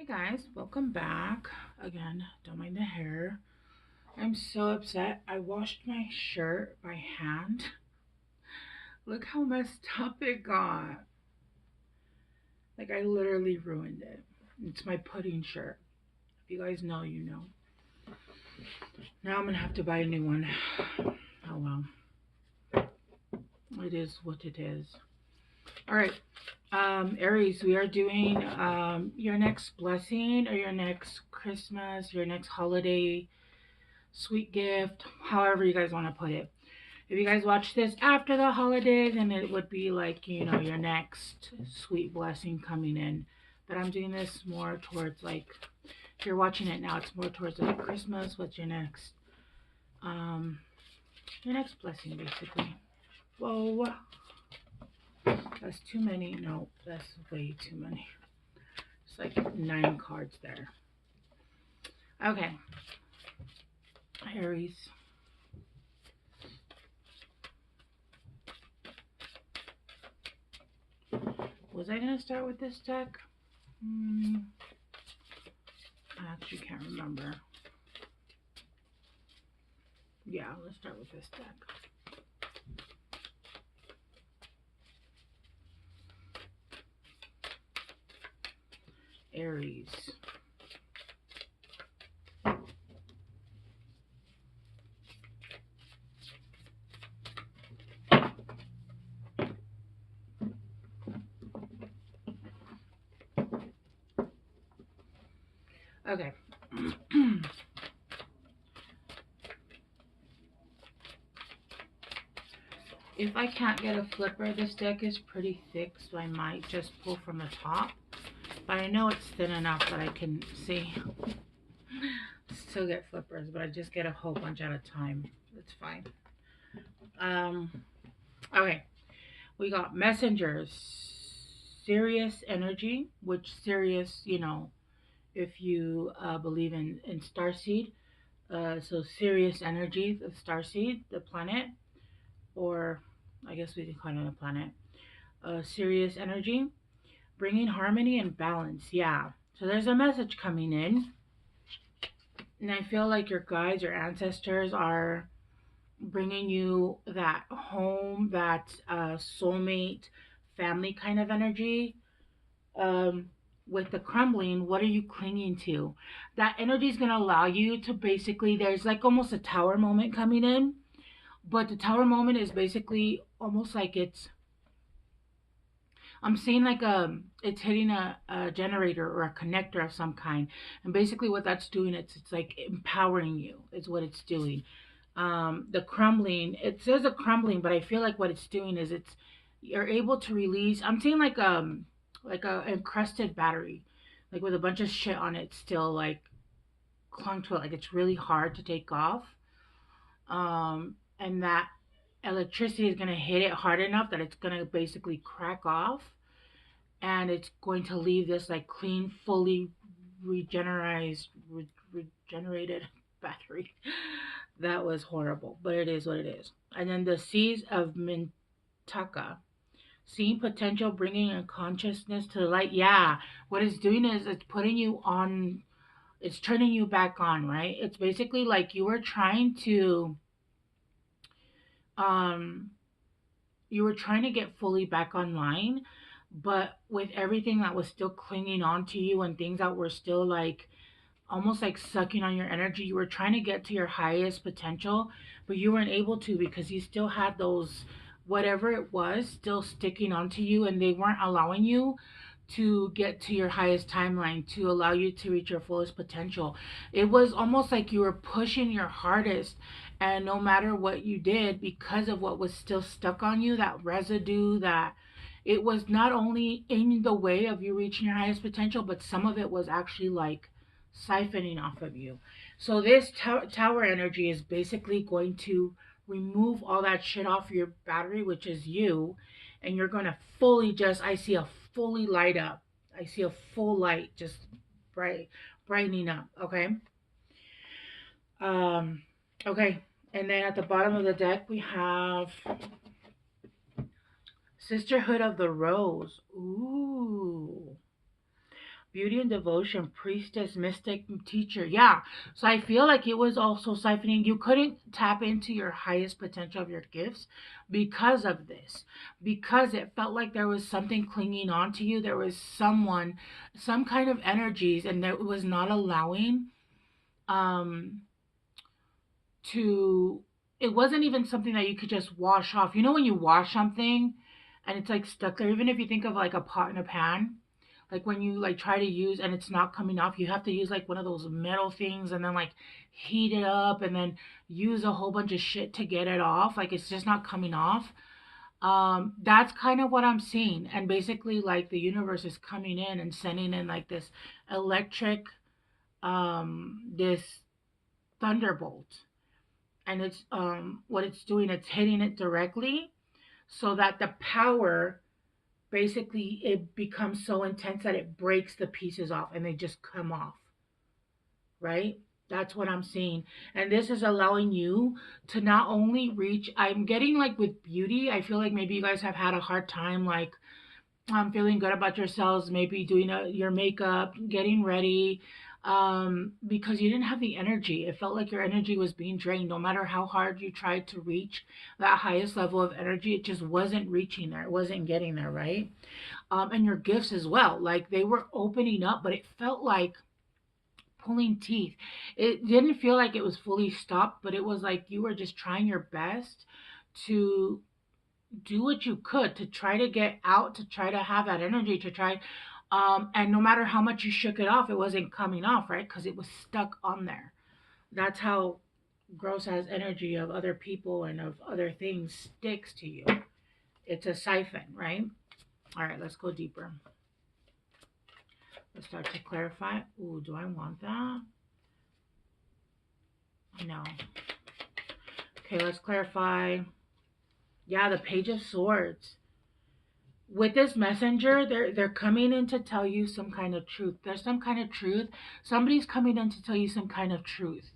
Hey guys, welcome back. Again, don't mind the hair. I'm so upset. I washed my shirt by hand. Look how messed up it got. Like I literally ruined it. It's my pudding shirt. If you guys know, you know. Now I'm gonna have to buy a new one. Oh well. It is what it is. Alright. Aries, we are doing your next blessing or your next Christmas, your next holiday sweet gift, however you guys want to put it. If you guys watch this after the holidays, then it would be like, you know, your next sweet blessing coming in. But I'm doing this more towards like, if you're watching it now, it's more towards like Christmas. What's your next blessing basically. Whoa, that's too many. No, that's way too many. It's like 9 cards there. Okay, Aries. Was I going to start with this deck? I actually can't remember. Yeah, let's start with this deck. Aries. Okay. If I can't get a flipper, this deck is pretty thick, so I might just pull from the top. But I know it's thin enough that I can see. Still get flippers, but I just get a whole bunch at a time. It's fine. Okay. We got messengers. Sirius energy, which Sirius, you know, if you believe in starseed. So Sirius energy, the starseed, the planet, or I guess we can call it a planet. Sirius energy, bringing harmony and balance. Yeah. So there's a message coming in, and I feel like your guides, your ancestors are bringing you that home, that soulmate, family kind of energy. With the crumbling, what are you clinging to? That energy is going to allow you to basically, there's like almost a tower moment coming in, but the tower moment is basically almost like I'm seeing like it's hitting a generator or a connector of some kind, and basically what that's doing, it's like empowering you is what it's doing. The crumbling, it says a crumbling, but I feel like what it's doing is you're able to release. I'm seeing like a encrusted battery, like with a bunch of shit on it still like clung to it, like it's really hard to take off. And that electricity is gonna hit it hard enough that it's gonna basically crack off, and it's going to leave this like clean, fully regenerated battery. That was horrible, but it is what it is. And then the seas of Mintaka, seeing potential, bringing a consciousness to the light. Yeah, what it's doing is it's putting you on, it's turning you back on, right? It's basically like um you were trying to get fully back online, but with everything that was still clinging on to you and things that were still like almost like sucking on your energy, you were trying to get to your highest potential, but you weren't able to because you still had those, whatever it was, still sticking onto you, and they weren't allowing you to get to your highest timeline to allow you to reach your fullest potential. It was almost like you were pushing your hardest, and no matter what you did, because of what was still stuck on you, that residue, that it was not only in the way of you reaching your highest potential, but some of it was actually like siphoning off of you. So this tower energy is basically going to remove all that shit off your battery, which is you, and you're going to fully just, I see a fully light up. I see a full light just brightening up, okay? Um okay, and then at the bottom of the deck we have Sisterhood of the Rose. Ooh. Beauty and devotion, priestess, mystic, teacher. Yeah. So I feel like it was also siphoning. You couldn't tap into your highest potential of your gifts because of this, because it felt like there was something clinging on to you. There was someone, some kind of energies, and it was not allowing um to, it wasn't even something that you could just wash off. You know, when you wash something and it's like stuck there, even if you think of like a pot and a pan, like when you like try to use and it's not coming off, you have to use like one of those metal things and then like heat it up and then use a whole bunch of shit to get it off. Like it's just not coming off. That's kind of what I'm seeing. And basically like the universe is coming in and sending in like this electric, this thunderbolt, and it's what it's doing, it's hitting it directly so that the power, basically it becomes so intense that it breaks the pieces off and they just come off, right? That's what I'm seeing. And this is allowing you to not only reach, I'm getting like with beauty, I feel like maybe you guys have had a hard time like feeling good about yourselves, maybe doing your makeup, getting ready, because you didn't have the energy. It felt like your energy was being drained. No matter how hard you tried to reach that highest level of energy, it just wasn't reaching there. It wasn't getting there, right? And your gifts as well. Like they were opening up, but it felt like pulling teeth. It didn't feel like it was fully stopped, but it was like you were just trying your best to do what you could to try to get out, to try to have that energy, to try. And no matter how much you shook it off, it wasn't coming off, right? Because it was stuck on there. That's how gross as energy of other people and of other things sticks to you. It's a siphon, right? All right, let's go deeper. Let's start to clarify. Ooh, do I want that? No. Okay, let's clarify. Yeah, the Page of Swords. With this messenger, they're coming in to tell you some kind of truth. There's some kind of truth. Somebody's coming in to tell you some kind of truth.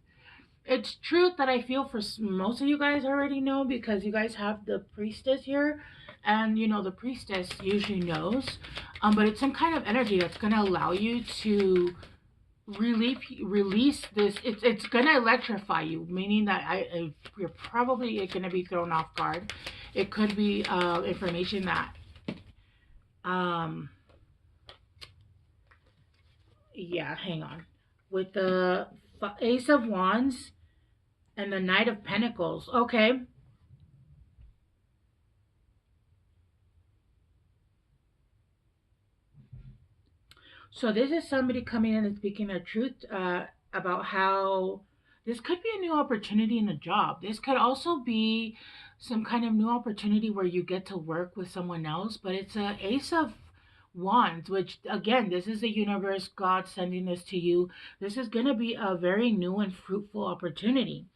It's truth that I feel for most of you guys already know because you guys have the priestess here, and you know the priestess usually knows. But it's some kind of energy that's going to allow you to release this. It's going to electrify you, meaning that you're probably going to be thrown off guard. It could be information that um yeah, hang on. With the Ace of Wands and the Knight of Pentacles. Okay. So this is somebody coming in and speaking their truth about how this could be a new opportunity in a job. This could also be some kind of new opportunity where you get to work with someone else, but it's a Ace of Wands, which again, this is the universe, God sending this to you. This is going to be a very new and fruitful opportunity.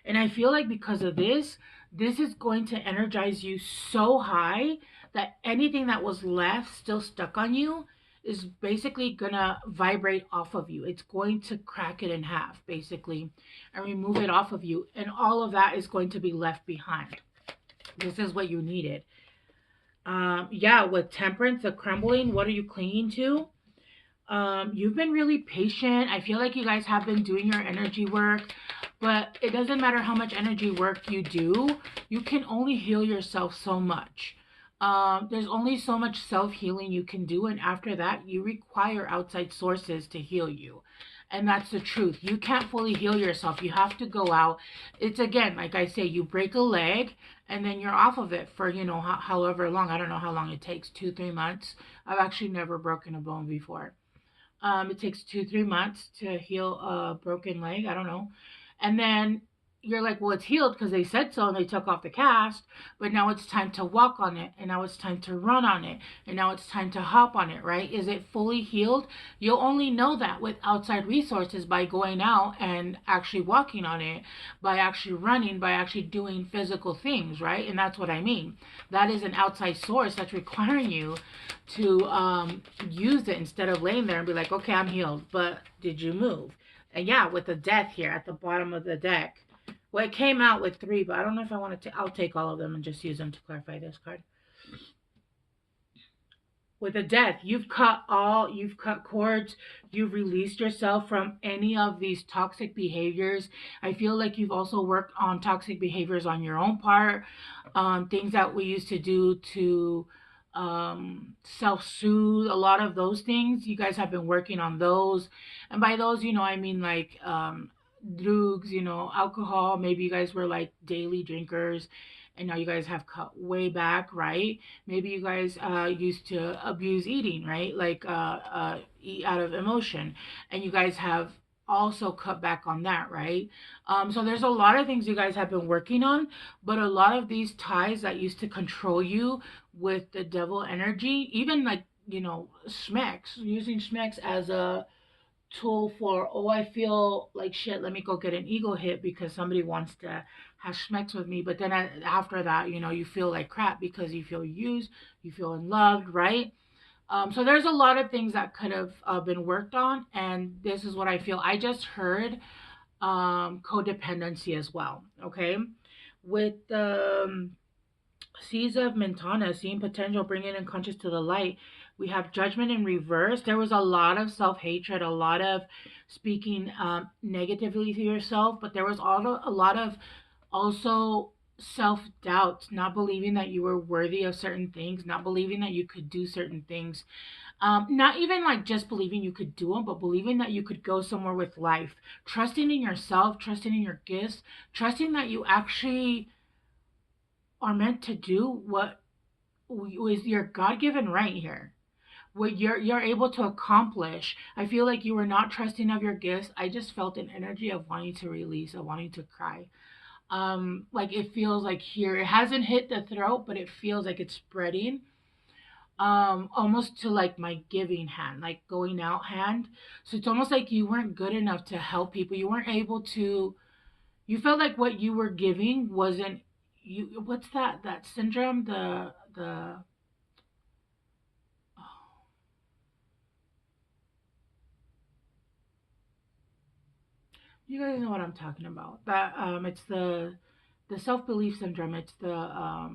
And I feel like because of this, this is going to energize you so high that anything that was left still stuck on you is basically going to vibrate off of you. It's going to crack it in half, basically, and remove it off of you. And all of that is going to be left behind. This is what you needed. Yeah, with temperance, the crumbling, what are you clinging to? You've been really patient. I feel like you guys have been doing your energy work, but it doesn't matter how much energy work you do, you can only heal yourself so much. There's only so much self healing you can do, and after that, you require outside sources to heal you. And that's the truth. You can't fully heal yourself. You have to go out. It's again, like I say, you break a leg and then you're off of it for, you know, however long. I don't know how long it takes, 2-3 months. I've actually never broken a bone before. It takes 2-3 months to heal a broken leg. I don't know. And then you're like, well, it's healed because they said so and they took off the cast, but now it's time to walk on it, and now it's time to run on it, and now it's time to hop on it, right? Is it fully healed? You'll only know that with outside resources by going out and actually walking on it, by actually running, by actually doing physical things, right? And that's what I mean. That is an outside source that's requiring you to use it instead of laying there and be like, okay, I'm healed, but did you move? And yeah, with the death here at the bottom of the deck. Well, it came out with 3, but I don't know if I want to. I'll take all of them and just use them to clarify this card. with a death. You've cut cords, you've released yourself from any of these toxic behaviors. I feel like you've also worked on toxic behaviors on your own part, things that we used to do to self-soothe. A lot of those things you guys have been working on those, and by those, I mean like drugs, alcohol. Maybe you guys were like daily drinkers and now you guys have cut way back, right? Maybe you guys used to abuse eating, right? Like eat out of emotion, and you guys have also cut back on that, right? So there's a lot of things you guys have been working on, but a lot of these ties that used to control you with the devil energy, even like Schmex, using Schmex as a tool for, oh, I feel like shit, let me go get an ego hit because somebody wants to have schmecks with me. But then after that, you feel like crap because you feel used, you feel unloved, right? So there's a lot of things that could have been worked on, and this is what I feel. I just heard codependency as well, okay? With Seeds of Mentana, seeing potential, bringing unconscious to the light. We have judgment in reverse. There was a lot of self hatred, a lot of speaking negatively to yourself, but there was also a lot of also self doubt, not believing that you were worthy of certain things, not believing that you could do certain things, not even like just believing you could do them, but believing that you could go somewhere with life, trusting in yourself, trusting in your gifts, trusting that you actually are meant to do what is your God-given right here, what you're able to accomplish. I feel like you were not trusting of your gifts. I just felt an energy of wanting to release, of wanting to cry. Like it feels like here it hasn't hit the throat, but it feels like it's spreading, almost to like my giving hand, like going out hand. So it's almost like you weren't good enough to help people. You weren't able to, you felt like what you were giving wasn't you. What's that syndrome, the oh, you guys know what I'm talking about. That it's the self belief syndrome. It's the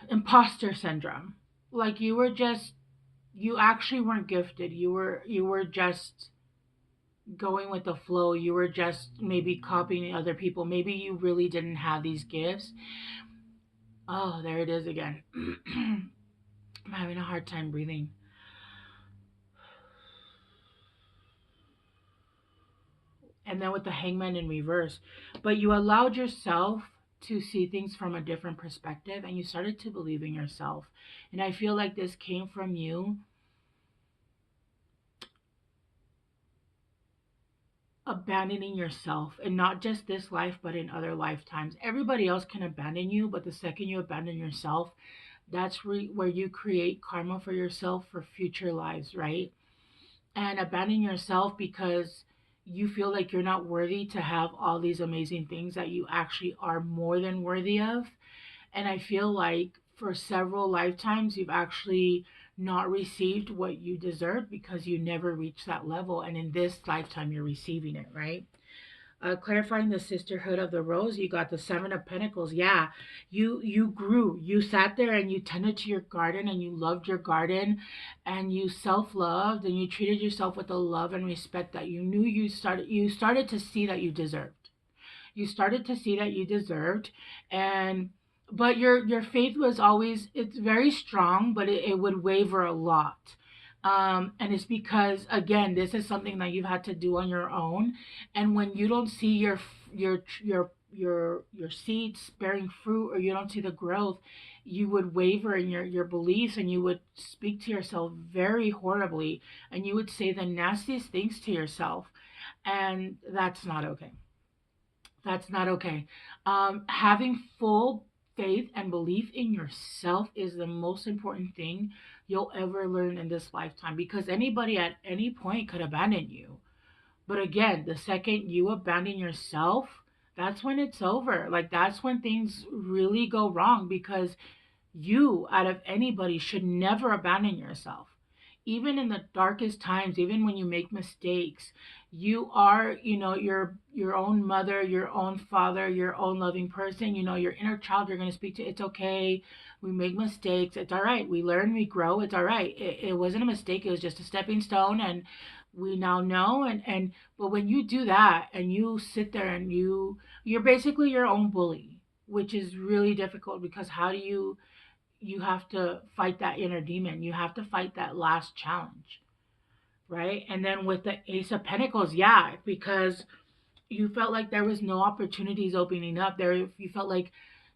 imposter syndrome. Like you actually weren't gifted. You were just going with the flow. You were just maybe copying other people. Maybe you really didn't have these gifts. Oh, there it is again. I'm having a hard time breathing. And then with the hangman in reverse. But you allowed yourself to see things from a different perspective and you started to believe in yourself. And I feel like this came from you abandoning yourself, and not just this life but in other lifetimes. Everybody else can abandon you, but the second you abandon yourself, that's where you create karma for yourself for future lives, right? And abandon yourself because you feel like you're not worthy to have all these amazing things that you actually are more than worthy of. And I feel like for several lifetimes, you've actually not received what you deserve because you never reached that level. And in this lifetime, you're receiving it, right? Clarifying the sisterhood of the rose, you got the seven of pentacles. Yeah, you grew, you sat there and you tended to your garden and you loved your garden and you self-loved and you treated yourself with the love and respect that you knew you started to see that you deserved. You started to see that you deserved. And but your faith was always, it's very strong, but it would waver a lot. And it's because again, this is something that you've had to do on your own. And when you don't see your seeds bearing fruit, or you don't see the growth, you would waver in your beliefs, and you would speak to yourself very horribly, and you would say the nastiest things to yourself. And that's not okay. That's not okay. Having full faith and belief in yourself is the most important thing you'll ever learn in this lifetime, because anybody at any point could abandon you. But again, the second you abandon yourself, that's when it's over. Like, that's when things really go wrong, because you, out of anybody, should never abandon yourself. even in the darkest times, even when you make mistakes, you are, your own mother, your own father, your own loving person. Your inner child, you're going to speak to. It's okay. We make mistakes. It's all right. We learn, we grow. It's all right. It wasn't a mistake. It was just a stepping stone. And we now know. But when you do that and you sit there and you're basically your own bully, which is really difficult, because how do you have to fight that inner demon. You have to fight that last challenge, right? And then with the Ace of Pentacles, yeah, because you felt like there was no opportunities opening up there. You felt like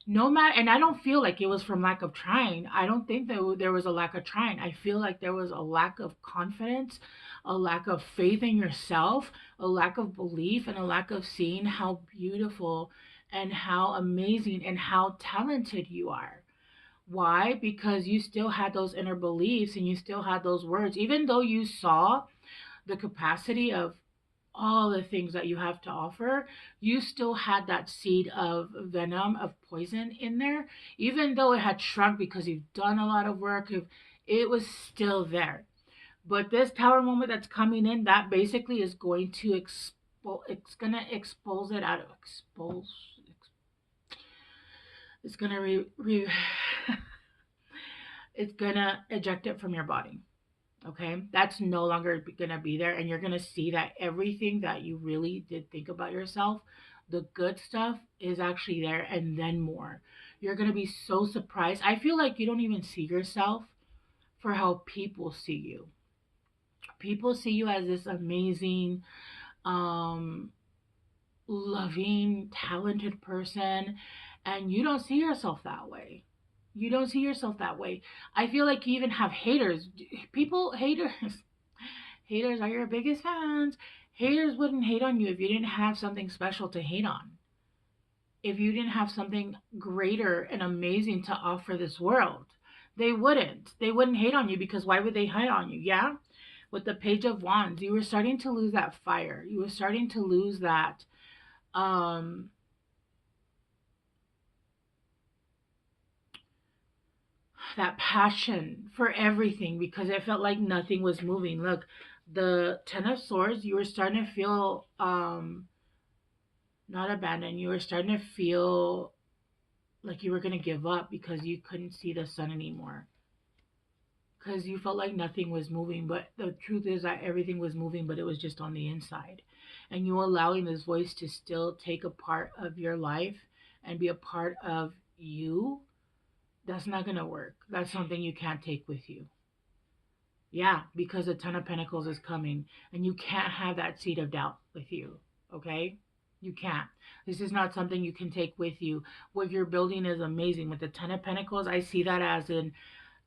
no matter, and I don't feel like it was from lack of trying. I don't think that there was a lack of trying. I feel like there was a lack of confidence, a lack of faith in yourself, a lack of belief, and a lack of seeing how beautiful and how amazing and how talented you are. Why? Because you still had those inner beliefs and you still had those words, even though you saw the capacity of all the things that you have to offer, you still had that seed of venom, of poison in there, even though it had shrunk because you've done a lot of work, it was still there. But this tower moment that's coming in, that basically is going to it's going to expose it out of expose. It's going to it's going to eject it from your body. Okay, that's no longer gonna be there, and you're gonna see that everything that you really did think about yourself, the good stuff, is actually there, and then more. You're gonna be so surprised. I feel like you don't even see yourself for how people see you. People see you as this amazing, um, loving, talented person, and you don't see yourself that way. You don't see yourself that way. I feel like you even have haters. Haters. Haters are your biggest fans. Haters wouldn't hate on you if you didn't have something special to hate on. If you didn't have something greater and amazing to offer this world, they wouldn't. They wouldn't hate on you, because why would they hate on you? Yeah? With the Page of Wands, you were starting to lose that fire. You were starting to lose um that passion for everything, because it felt like nothing was moving. Look, the Ten of Swords, you were starting to feel not abandoned. You were starting to feel like you were going to give up because you couldn't see the sun anymore. Because you felt like nothing was moving. But the truth is that everything was moving, but it was just on the inside. And you allowing this voice to still take a part of your life and be a part of you, that's not going to work. That's something you can't take with you. Yeah, because the Ten of Pentacles is coming, and you can't have that seed of doubt with you. Okay? You can't. This is not something you can take with you. What you're building is amazing. With the Ten of Pentacles, I see that as in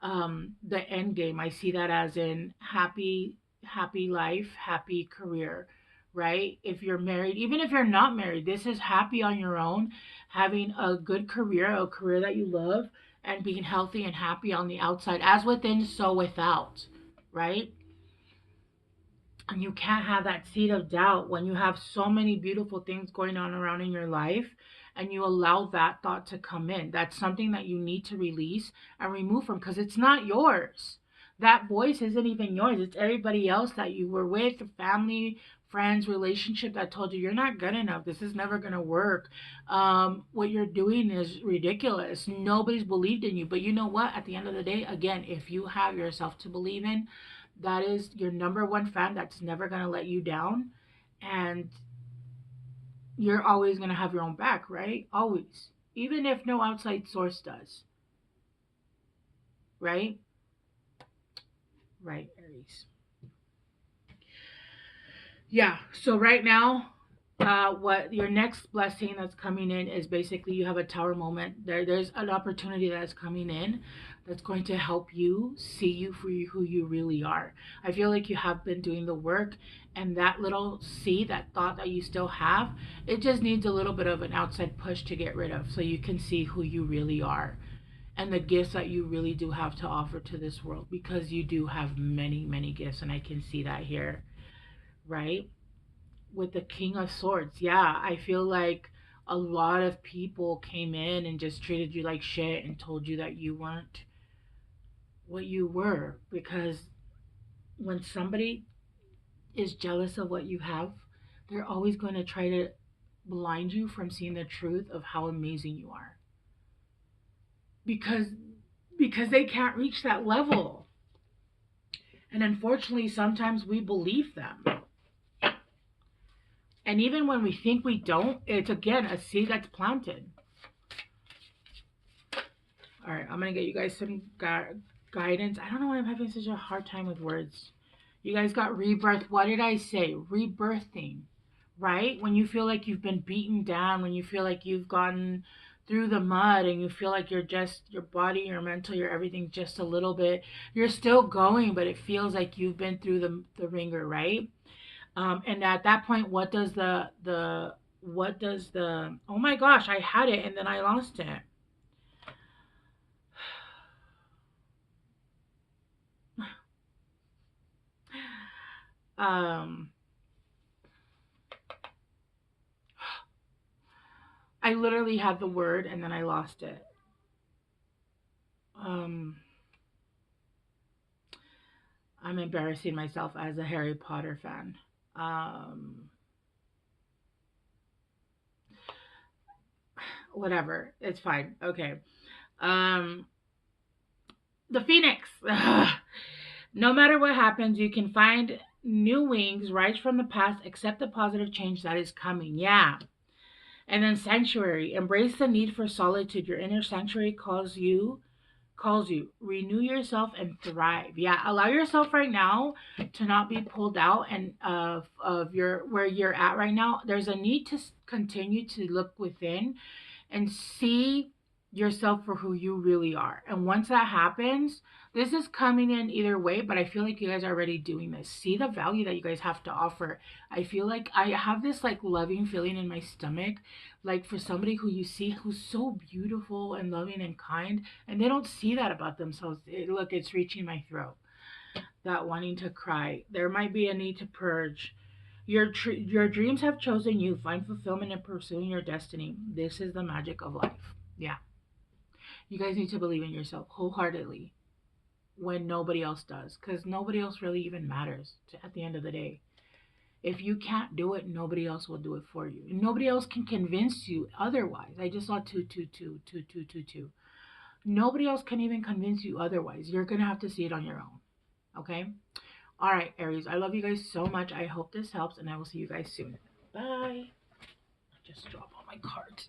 the end game. I see that as in happy life, happy career, right? If you're married, even if you're not married, this is happy on your own, having a good career, a career that you love, and being healthy and happy on the outside, as within, so without, right? And you can't have that seed of doubt when you have so many beautiful things going on around in your life, and you allow that thought to come in. That's something that you need to release and remove from, because it's not yours. That voice isn't even yours. It's everybody else that you were with, family, friends, relationship, that told you you're not good enough. This is never going to work. What you're doing is ridiculous. Nobody's believed in you. But you know what? At the end of the day, again, if you have yourself to believe in, that is your number one fan that's never going to let you down. And you're always going to have your own back, right? Always. Even if no outside source does, right? Right, Aries. Yeah, so right now, what your next blessing that's coming in is basically you have a tower moment. There's an opportunity that's coming in that's going to help you see you for who you really are. I feel like you have been doing the work, and that little seed, that thought that you still have, it just needs a little bit of an outside push to get rid of, so you can see who you really are and the gifts that you really do have to offer to this world, because you do have many, many gifts, and I can see that here, right? With the King of Swords, yeah, I feel like a lot of people came in and just treated you like shit and told you that you weren't what you were, because when somebody is jealous of what you have, they're always going to try to blind you from seeing the truth of how amazing you are. Because they can't reach that level. And unfortunately, sometimes we believe them. And even when we think we don't, it's again a seed that's planted. All right, I'm going to get you guys some guidance. I don't know why I'm having such a hard time with words. You guys got rebirth. What did I say? Rebirthing, right? When you feel like you've been beaten down, when you feel like you've gotten through the mud and you feel like you're just your body, your mental, your everything just a little bit. You're still going, but it feels like you've been through the ringer, right? And at that point, what does the oh my gosh, I had it and then I lost it. Um, I literally had the word and then I lost it. Um, I'm embarrassing myself as a Harry Potter fan. Um, Whatever, it's fine. Okay. Um, the Phoenix. No matter what happens, you can find new wings, rise from the past, accept the positive change that is coming. Yeah. And then sanctuary. Embrace the need for solitude. Your inner sanctuary calls you. Renew yourself and thrive. Yeah, allow yourself right now to not be pulled out and of your where you're at right now. There's a need to continue to look within and see yourself for who you really are. And once that happens, this is coming in either way, but I feel like you guys are already doing this. See the value that you guys have to offer. I feel like I have this like loving feeling in my stomach, like for somebody who you see who's so beautiful and loving and kind, and they don't see that about themselves. Look, it's reaching my throat. That wanting to cry. There might be a need to purge. Your dreams have chosen you. Find fulfillment in pursuing your destiny. This is the magic of life. Yeah. You guys need to believe in yourself wholeheartedly when nobody else does, because nobody else really even matters at the end of the day. If you can't do it, nobody else will do it for you. And nobody else can convince you otherwise. I just saw two, two, two, two, two, two, two. Nobody else can even convince you otherwise. You're going to have to see it on your own. Okay? All right, Aries. I love you guys so much. I hope this helps, and I will see you guys soon. Bye. I just dropped all my cards.